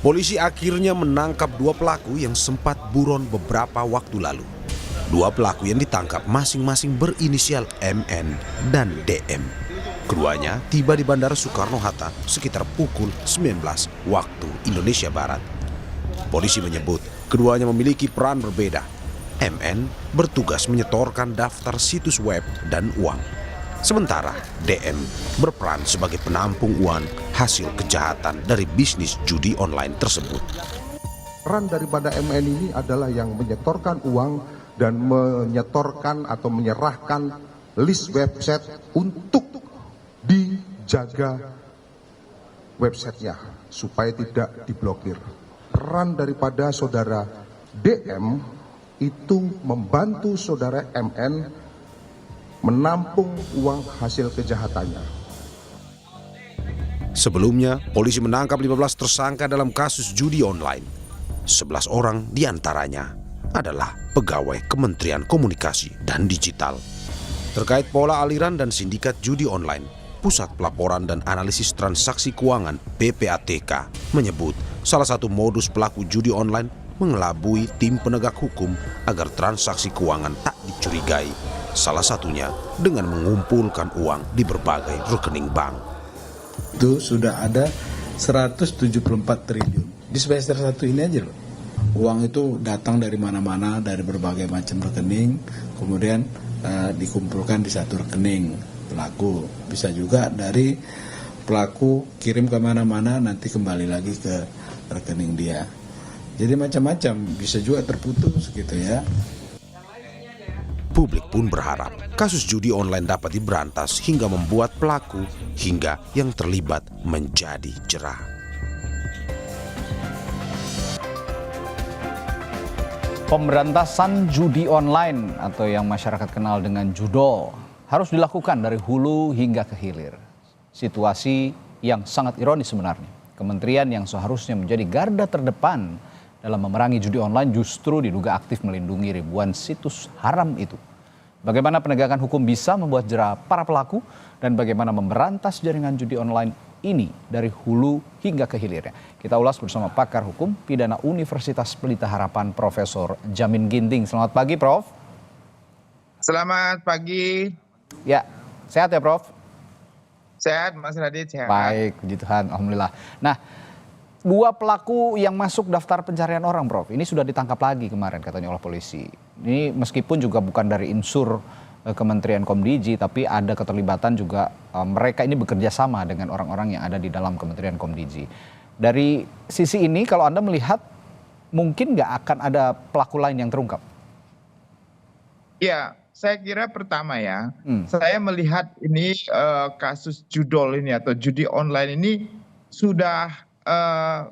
Polisi akhirnya menangkap dua pelaku yang sempat buron beberapa waktu lalu. Dua pelaku yang ditangkap masing-masing berinisial MN dan DM. Keduanya tiba di Bandara Soekarno-Hatta sekitar pukul 19 waktu Indonesia Barat. Polisi menyebut keduanya memiliki peran berbeda. MN bertugas menyetorkan daftar situs web dan uang. Sementara DM berperan sebagai penampung uang hasil kejahatan dari bisnis judi online tersebut. Peran daripada MN ini adalah yang menyetorkan uang dan menyetorkan atau menyerahkan list website untuk dijaga websitenya supaya tidak diblokir. Peran daripada saudara DM itu membantu saudara MN menampung uang hasil kejahatannya. Sebelumnya, polisi menangkap 15 tersangka dalam kasus judi online. 11 orang diantaranya adalah pegawai Kementerian Komunikasi dan Digital. Terkait pola aliran dan sindikat judi online, Pusat Pelaporan dan Analisis Transaksi Keuangan (PPATK) menyebut salah satu modus pelaku judi online mengelabui tim penegak hukum agar transaksi keuangan tak dicurigai. Salah satunya dengan mengumpulkan uang di berbagai rekening bank. Itu sudah ada 174 triliun. Di semester 1 ini aja loh. Uang itu datang dari mana-mana, dari berbagai macam rekening, kemudian dikumpulkan di satu rekening pelaku. Bisa juga dari pelaku kirim ke mana-mana, nanti kembali lagi ke rekening dia. Jadi macam-macam, bisa juga terputus gitu ya. Publik pun berharap kasus judi online dapat diberantas hingga membuat pelaku hingga yang terlibat menjadi jera. Pemberantasan judi online atau yang masyarakat kenal dengan judol harus dilakukan dari hulu hingga ke hilir. Situasi yang sangat ironis sebenarnya. Kementerian yang seharusnya menjadi garda terdepan dalam memerangi judi online justru diduga aktif melindungi ribuan situs haram itu. Bagaimana penegakan hukum bisa membuat jera para pelaku dan bagaimana memberantas jaringan judi online ini dari hulu hingga ke hilirnya. Kita ulas bersama pakar hukum pidana Universitas Pelita Harapan Profesor Jamin Ginting. Selamat pagi, Prof. Selamat pagi. Ya, sehat ya, Prof? Sehat, Mas Radit, sehat. Baik, puji Tuhan, alhamdulillah. Nah, dua pelaku yang masuk daftar pencarian orang, Prof. Ini sudah ditangkap lagi kemarin katanya oleh polisi. Ini meskipun juga bukan dari unsur Kementerian Komdiji, tapi ada keterlibatan juga mereka ini bekerja sama dengan orang-orang yang ada di dalam Kementerian Komdiji. Dari sisi ini kalau Anda melihat mungkin nggak akan ada pelaku lain yang terungkap? Ya, saya kira pertama ya, saya melihat ini kasus judol ini atau judi online ini sudah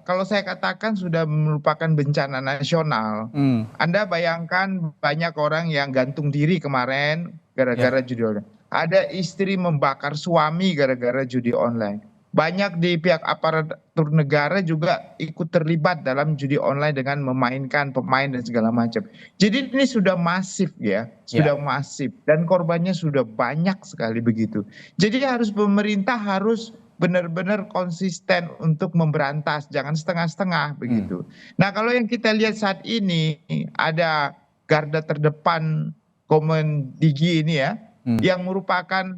kalau saya katakan sudah merupakan bencana nasional. Anda bayangkan banyak orang yang gantung diri kemarin gara-gara judi online. Ada istri membakar suami gara-gara judi online. Banyak di pihak aparatur negara juga ikut terlibat dalam judi online dengan memainkan pemain dan segala macam. Jadi ini sudah masif ya, sudah masif dan korbannya sudah banyak sekali begitu. Jadi pemerintah harus benar-benar konsisten untuk memberantas, jangan setengah-setengah begitu. Nah, kalau yang kita lihat saat ini ada garda terdepan Komdigi ini ya, yang merupakan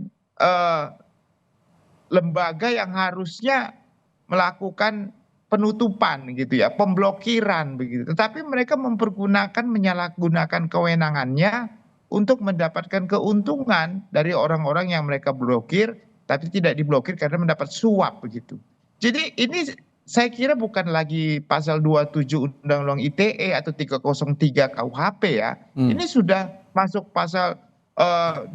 lembaga yang harusnya melakukan penutupan gitu ya, pemblokiran begitu. Tetapi mereka menyalahgunakan kewenangannya untuk mendapatkan keuntungan dari orang-orang yang mereka blokir, tapi tidak diblokir karena mendapat suap begitu. Jadi ini saya kira bukan lagi pasal 27 Undang-Undang ITE atau 303 KUHP ya. Ini sudah masuk pasal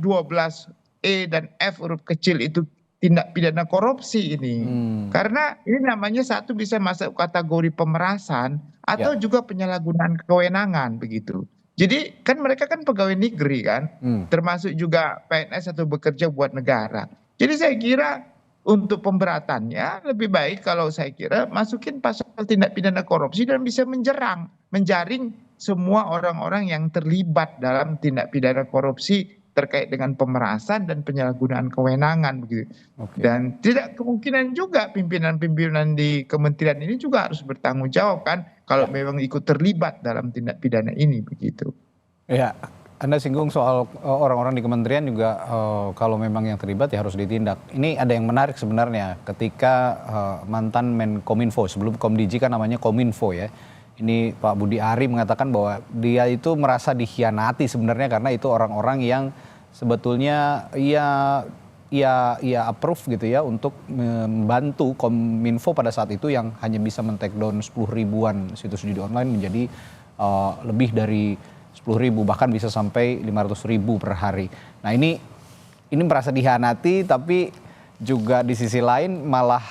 12E dan F huruf kecil itu tindak pidana korupsi ini. Karena ini namanya satu bisa masuk kategori pemerasan atau juga penyalahgunaan kewenangan begitu. Jadi kan mereka kan pegawai negeri kan, termasuk juga PNS atau bekerja buat negara. Jadi saya kira untuk pemberatannya lebih baik kalau saya kira masukin pasal tindak pidana korupsi dan bisa menjaring semua orang-orang yang terlibat dalam tindak pidana korupsi terkait dengan pemerasan dan penyalahgunaan kewenangan begitu. Oke. Dan tidak kemungkinan juga pimpinan-pimpinan di kementerian ini juga harus bertanggung jawab kan kalau memang ikut terlibat dalam tindak pidana ini begitu. Ya, Anda singgung soal orang-orang di kementerian juga kalau memang yang terlibat ya harus ditindak. Ini ada yang menarik sebenarnya ketika mantan Menkominfo, sebelum Komdiji kan namanya Kominfo ya. Ini Pak Budi Ari mengatakan bahwa dia itu merasa dikhianati sebenarnya karena itu orang-orang yang sebetulnya ya approve gitu ya untuk membantu Kominfo pada saat itu yang hanya bisa men-take down 10 ribuan situs judi online menjadi lebih dari 10 ribu, bahkan bisa sampai 500 ribu per hari. Nah ini merasa dikhianati, tapi juga di sisi lain malah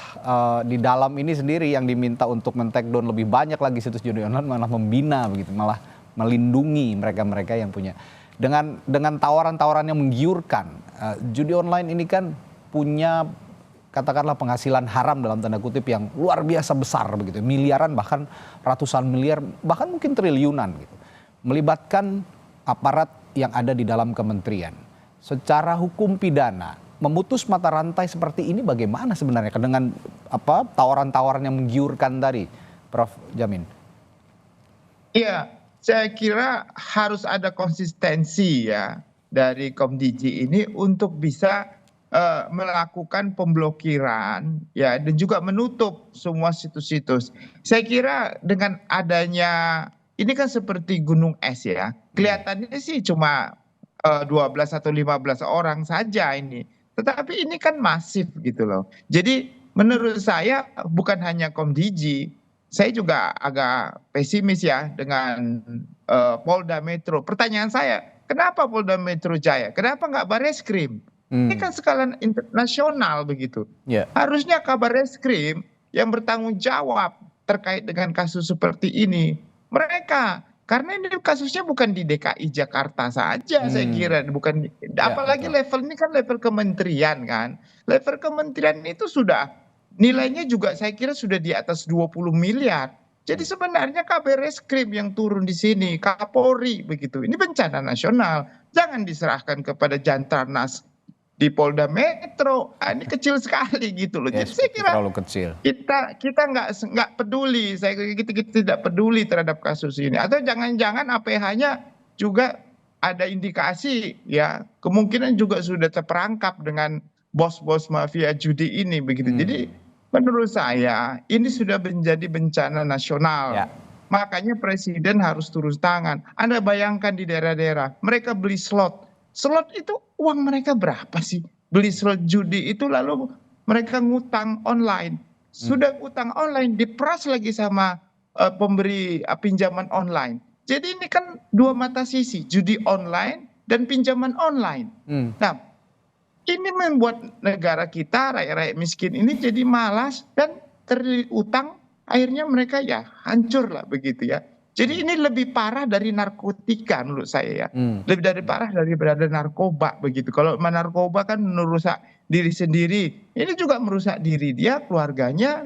di dalam ini sendiri yang diminta untuk men-take down lebih banyak lagi situs judi online malah membina begitu, malah melindungi mereka-mereka yang punya. Dengan tawaran-tawaran yang menggiurkan, judi online ini kan punya katakanlah penghasilan haram dalam tanda kutip yang luar biasa besar begitu, miliaran bahkan ratusan miliar bahkan mungkin triliunan gitu. Melibatkan aparat yang ada di dalam kementerian. Secara hukum pidana, memutus mata rantai seperti ini bagaimana sebenarnya dengan tawaran-tawaran yang menggiurkan tadi, Prof. Jamin? Iya, saya kira harus ada konsistensi ya dari Komdiji ini untuk bisa melakukan pemblokiran ya dan juga menutup semua situs-situs. Saya kira dengan adanya ini kan seperti gunung es ya. Kelihatannya sih cuma 12 atau 15 orang saja ini. Tetapi ini kan masif gitu loh. Jadi menurut saya bukan hanya Komdiji, saya juga agak pesimis ya dengan Polda Metro. Pertanyaan saya, kenapa Polda Metro Jaya? Kenapa nggak Barreskrim? Ini kan skala internasional begitu. Harusnya Kabar Reskrim yang bertanggung jawab terkait dengan kasus seperti ini. Mereka, karena ini kasusnya bukan di DKI Jakarta saja saya kira, bukan apalagi level ini kan level kementerian kan. Level kementerian itu sudah nilainya juga saya kira sudah di atas 20 miliar. Jadi sebenarnya Kabar Reskrim yang turun di sini, Kapolri begitu. Ini bencana nasional. Jangan diserahkan kepada Jantarnas di Polda Metro. Ini kecil sekali gitu loh. Jadi saya kira terlalu kecil. Kita nggak peduli, kita tidak peduli terhadap kasus ini. Atau jangan-jangan APH-nya juga ada indikasi ya kemungkinan juga sudah terperangkap dengan bos-bos mafia judi ini begitu. Jadi menurut saya ini sudah menjadi bencana nasional. Makanya Presiden harus turun tangan. Anda bayangkan di daerah-daerah mereka beli slot. Slot itu uang mereka berapa sih? Beli slot judi itu lalu mereka ngutang online. Sudah utang online diperas lagi sama pemberi pinjaman online. Jadi ini kan dua mata sisi, judi online dan pinjaman online. Nah, ini membuat negara kita, rakyat-rakyat miskin ini jadi malas dan terlilit utang, akhirnya mereka ya hancur lah begitu ya. Jadi ini lebih parah dari narkotika menurut saya ya. Lebih dari parah daripada narkoba begitu. Kalau narkoba kan merusak diri sendiri, ini juga merusak diri dia, keluarganya,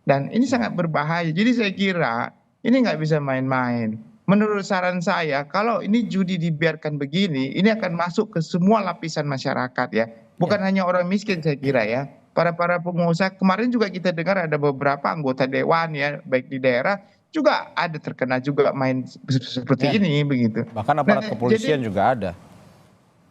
dan ini sangat berbahaya. Jadi saya kira ini nggak bisa main-main. Menurut saran saya, kalau ini judi dibiarkan begini, ini akan masuk ke semua lapisan masyarakat ya. Bukan hanya orang miskin saya kira ya. Para pengusaha, kemarin juga kita dengar ada beberapa anggota dewan ya, baik di daerah, juga ada terkena juga main seperti ini begitu. Bahkan aparat kepolisian juga ada.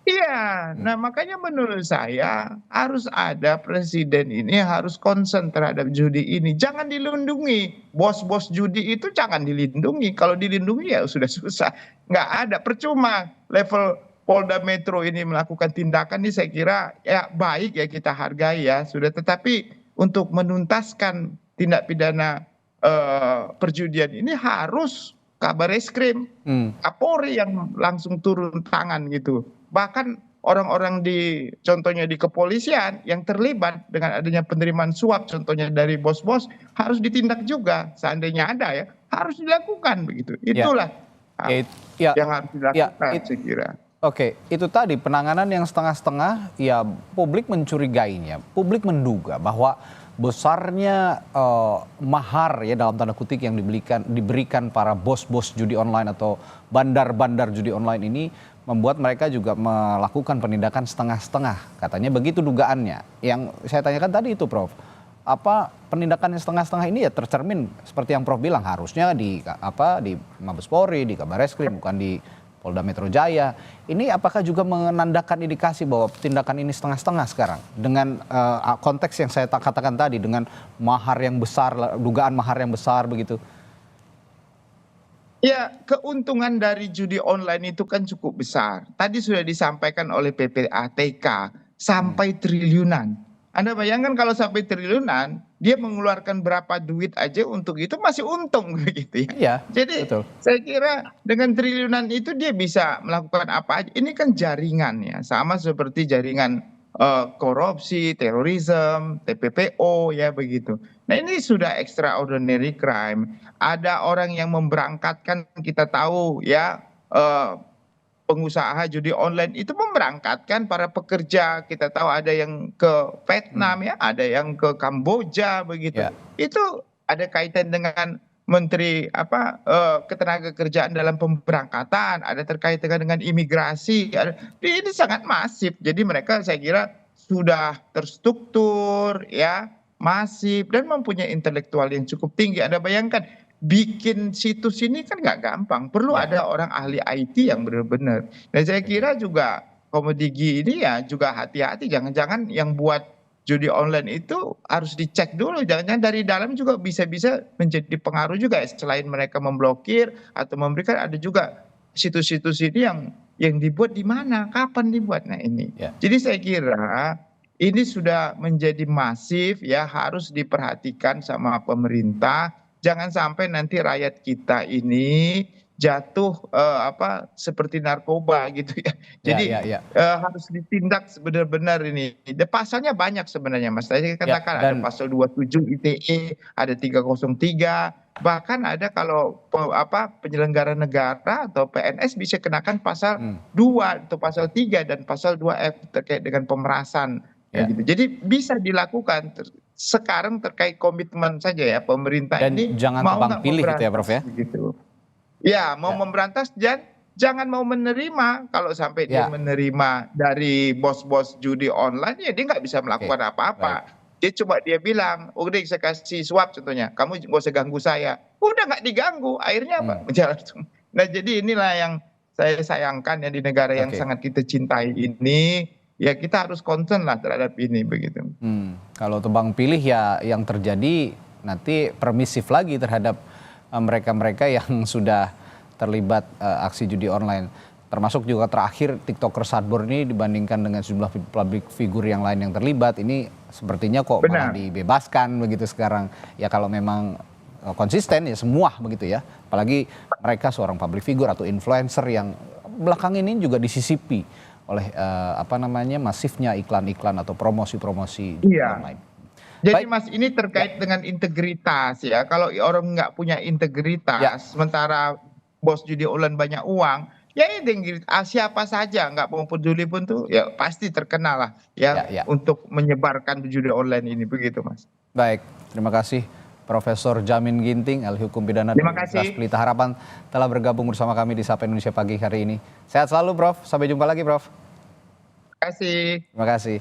Iya, nah makanya menurut saya harus ada presiden ini harus concern terhadap judi ini. Jangan dilindungi. Bos-bos judi itu jangan dilindungi. Kalau dilindungi ya sudah susah. Nggak ada, percuma level Polda Metro ini melakukan tindakan ini saya kira ya baik ya kita hargai ya sudah. Tetapi untuk menuntaskan tindak pidana perjudian ini harus Kabar Reskrim, Kapolri yang langsung turun tangan gitu. Bahkan orang-orang contohnya di kepolisian yang terlibat dengan adanya penerimaan suap contohnya dari bos-bos harus ditindak juga seandainya ada ya harus dilakukan begitu. Itulah yang harus dilakukan saya kira. Oke, itu tadi penanganan yang setengah-setengah ya publik mencurigainya, publik menduga bahwa besarnya mahar ya dalam tanda kutip yang diberikan para bos-bos judi online atau bandar-bandar judi online ini membuat mereka juga melakukan penindakan setengah-setengah. Katanya begitu dugaannya. Yang saya tanyakan tadi itu, Prof. Apa penindakan yang setengah-setengah ini ya tercermin seperti yang Prof bilang, harusnya di Mabes Polri, di Kabar Reskrim, bukan di Polda Metro Jaya. Ini apakah juga menandakan indikasi bahwa tindakan ini setengah-setengah sekarang dengan konteks yang saya katakan tadi, dengan mahar yang besar, dugaan mahar yang besar begitu? Ya, keuntungan dari judi online itu kan cukup besar. Tadi sudah disampaikan oleh PPATK sampai triliunan. Anda bayangkan kalau sampai triliunan, dia mengeluarkan berapa duit aja untuk itu masih untung begitu ya. Iya, Jadi betul. saya kira dengan triliunan itu dia bisa melakukan apa aja. Ini kan jaringan ya, sama seperti jaringan korupsi, terorisme, TPPO ya begitu. Nah ini sudah extraordinary crime. Ada orang yang memberangkatkan, kita tahu ya, pengusaha judi online itu memberangkatkan para pekerja. Kita tahu ada yang ke Vietnam ya, ada yang ke Kamboja begitu. Ya. Itu ada kaitan dengan Menteri Ketenagakerjaan dalam pemberangkatan, ada terkait dengan imigrasi. Ini sangat masif. Jadi mereka saya kira sudah terstruktur ya, masif dan mempunyai intelektual yang cukup tinggi. Anda bayangkan bikin situs ini kan nggak gampang, perlu ada orang ahli IT yang benar-benar. Dan saya kira juga Komodigi ini ya juga hati-hati, jangan-jangan yang buat judi online itu harus dicek dulu, jangan-jangan dari dalam juga bisa-bisa menjadi pengaruh juga ya. Selain mereka memblokir atau memberikan, ada juga situs-situs ini yang dibuat di mana, kapan dibuat. Nah ini, jadi saya kira ini sudah menjadi masif ya, harus diperhatikan sama pemerintah. Jangan sampai nanti rakyat kita ini jatuh seperti narkoba gitu ya. Jadi harus ditindak benar-benar ini. Pasalnya banyak sebenarnya Mas. Saya katakan ada pasal 27 ITE, ada 303, bahkan ada kalau penyelenggara negara atau PNS bisa kenakan pasal 2 atau pasal 3 dan pasal 2F terkait dengan pemerasan. Ya. Gitu. Jadi bisa dilakukan. Sekarang terkait komitmen saja ya pemerintah dan ini jangan mau tebang pilih gitu ya Prof ya. Gitu. Ya, mau memberantas dan jangan mau menerima. Kalau sampai dia menerima dari bos-bos judi online, ya dia nggak bisa melakukan apa-apa. Dia cuma dia bilang, udah saya kasih suap contohnya, kamu nggak usah ganggu saya. Udah nggak diganggu, akhirnya apa? Berjalan. Nah jadi inilah yang saya sayangkan ya di negara yang sangat kita cintai ini. Ya kita harus concern lah terhadap ini begitu. Kalau tebang pilih ya yang terjadi nanti permisif lagi terhadap mereka-mereka yang sudah terlibat aksi judi online. Termasuk juga terakhir TikToker Sadbor ini dibandingkan dengan sejumlah public figure yang lain yang terlibat. Ini sepertinya kok malah dibebaskan begitu sekarang. Ya kalau memang konsisten ya semua begitu ya. Apalagi mereka seorang public figure atau influencer yang belakang ini juga disisipi oleh masifnya iklan-iklan atau promosi-promosi online. Jadi Mas ini terkait dengan integritas ya. Kalau orang nggak punya integritas, sementara bos judi online banyak uang, ya siapa saja nggak mau peduli pun tuh ya pasti terkenal lah ya, untuk menyebarkan judi online ini begitu Mas. Baik, terima kasih Profesor Jamin Ginting, ahli hukum pidana dari Universitas Pelita Harapan telah bergabung bersama kami di Sapa Indonesia Pagi hari ini. Sehat selalu Prof, sampai jumpa lagi Prof. Terima kasih. Terima kasih.